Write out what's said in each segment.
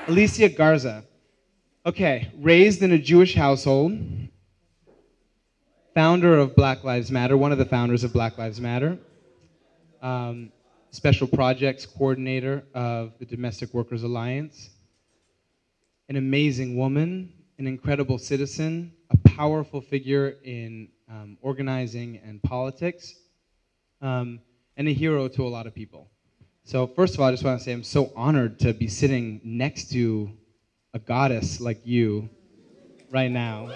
Alicia Garza. Okay, raised in a Jewish household, founder of Black Lives Matter, one of the founders of Black Lives Matter, um, special projects coordinator of the Domestic Workers Alliance, an amazing woman, an incredible citizen, a powerful figure in organizing and politics, and a hero to a lot of people. So first of all, I just want to say I'm so honored to be sitting next to a goddess like you right now.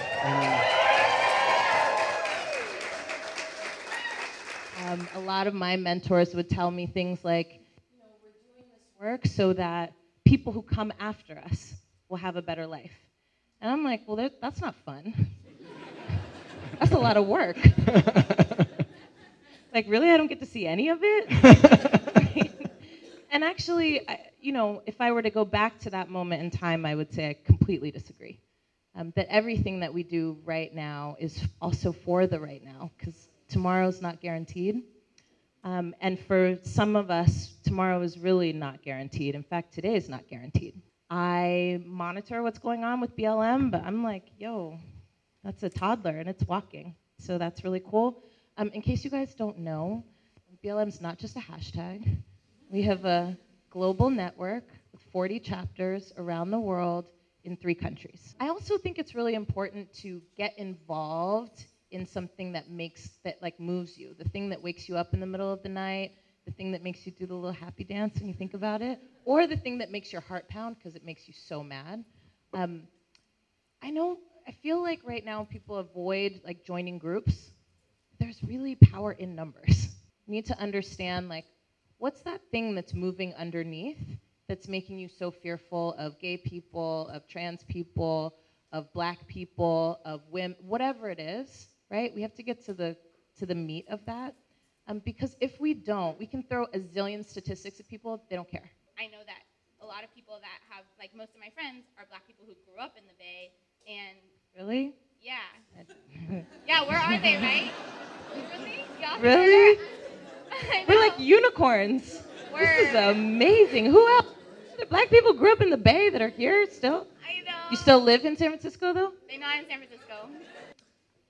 A lot of my mentors would tell me things like, we're doing this work so that people who come after us will have a better life. And I'm like, well, that's not fun. That's a lot of work. Like, really? I don't get to see any of it? And actually, if I were to go back to that moment in time, I would say I completely disagree. That everything that we do right now is also for the right now, because tomorrow's not guaranteed. And for some of us, tomorrow is really not guaranteed. In fact, today is not guaranteed. I monitor what's going on with BLM, but I'm like, yo, that's a toddler and it's walking. So that's really cool. In case you guys don't know, BLM's not just a hashtag. We have a global network with 40 chapters around the world in 3 countries. I also think it's really important to get involved in something that moves you, the thing that wakes you up in the middle of the night, the thing that makes you do the little happy dance when you think about it, or the thing that makes your heart pound because it makes you so mad. I feel like right now people avoid joining groups. There's really power in numbers. You need to understand what's that thing that's moving underneath that's making you so fearful of gay people, of trans people, of black people, of women, whatever it is, right? We have to get to the meat of that. Because if we don't, we can throw a zillion statistics at people, they don't care. I know that a lot of people that have, most of my friends are black people who grew up in the Bay, and... Really? Yeah. Yeah, where are they, right? Really? Y'all really? We're like unicorns. This is amazing. Who else? The black people grew up in the Bay that are here still? I know. You still live in San Francisco, though? They're not in San Francisco.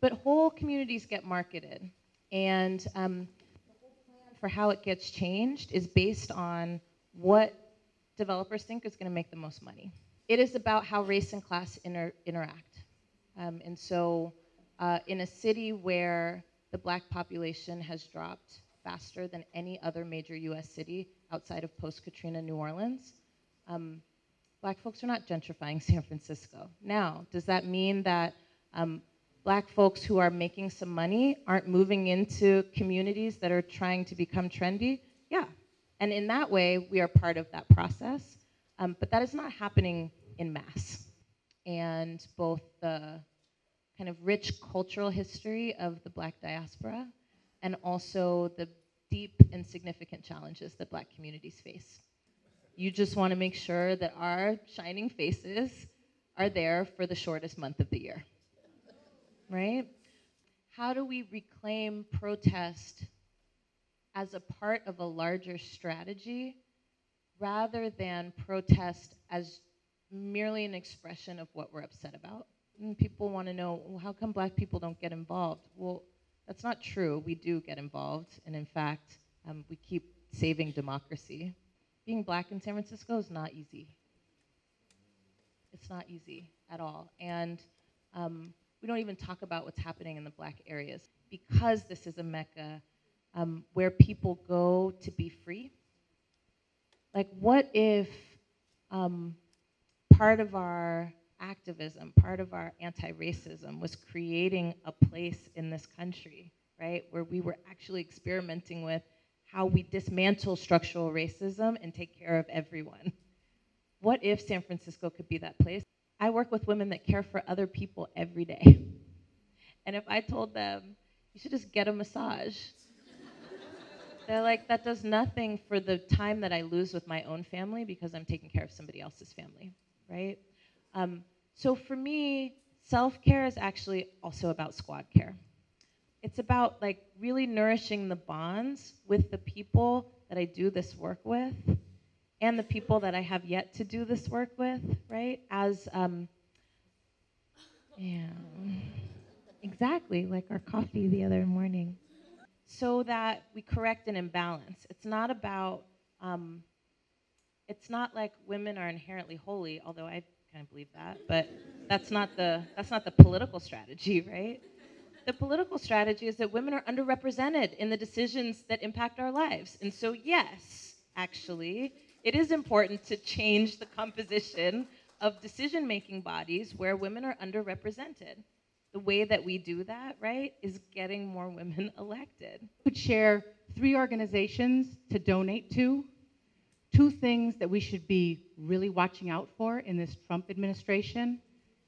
But whole communities get marketed. And the whole plan for how it gets changed is based on what developers think is going to make the most money. It is about how race and class interact. And so in a city where the black population has dropped faster than any other major US city outside of post-Katrina New Orleans, black folks are not gentrifying San Francisco. Now, does that mean that black folks who are making some money aren't moving into communities that are trying to become trendy? Yeah. And in that way, we are part of that process. But that is not happening in mass. And both the kind of rich cultural history of the black diaspora and also the deep and significant challenges that black communities face. You just want to make sure that our shining faces are there for the shortest month of the year, right? How do we reclaim protest as a part of a larger strategy rather than protest as merely an expression of what we're upset about? And people want to know, well, how come black people don't get involved? Well, that's not true. We do get involved. And in fact, we keep saving democracy. Being black in San Francisco is not easy. It's not easy at all. And we don't even talk about what's happening in the black areas because this is a mecca where people go to be free. Like, what if part of our activism, part of our anti-racism was creating a place in this country, right, where we were actually experimenting with how we dismantle structural racism and take care of everyone? What if San Francisco could be that place? I work with women that care for other people every day. And if I told them, you should just get a massage, they're like, that does nothing for the time that I lose with my own family because I'm taking care of somebody else's family, right? So for me, self-care is actually also about squad care. It's about really nourishing the bonds with the people that I do this work with and the people that I have yet to do this work with, right? As, yeah, exactly, like our coffee the other morning. So that we correct an imbalance. It's not about, it's not like women are inherently holy, although I kind of believe that, but that's not the political strategy, right? The political strategy is that women are underrepresented in the decisions that impact our lives. And so, yes, actually, it is important to change the composition of decision-making bodies where women are underrepresented. The way that we do that, right, is getting more women elected. Could share 3 organizations to donate to, 2 things that we should be really watching out for in this Trump administration,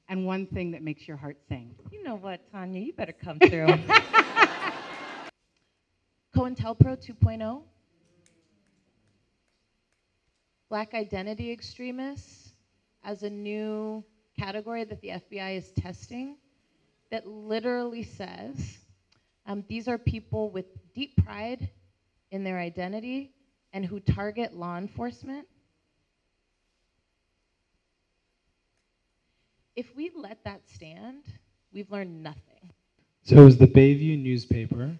and 1 thing that makes your heart sing. You know what, Tanya, you better come through. COINTELPRO 2.0, Black identity extremists as a new category that the FBI is testing that literally says these are people with deep pride in their identity and who target law enforcement. If we let that stand, we've learned nothing. So it was the Bayview newspaper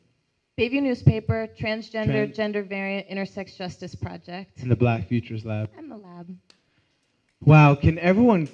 Bayview newspaper, transgender, gender variant, intersex justice project, and the Black Futures Lab. and the lab. Wow, can everyone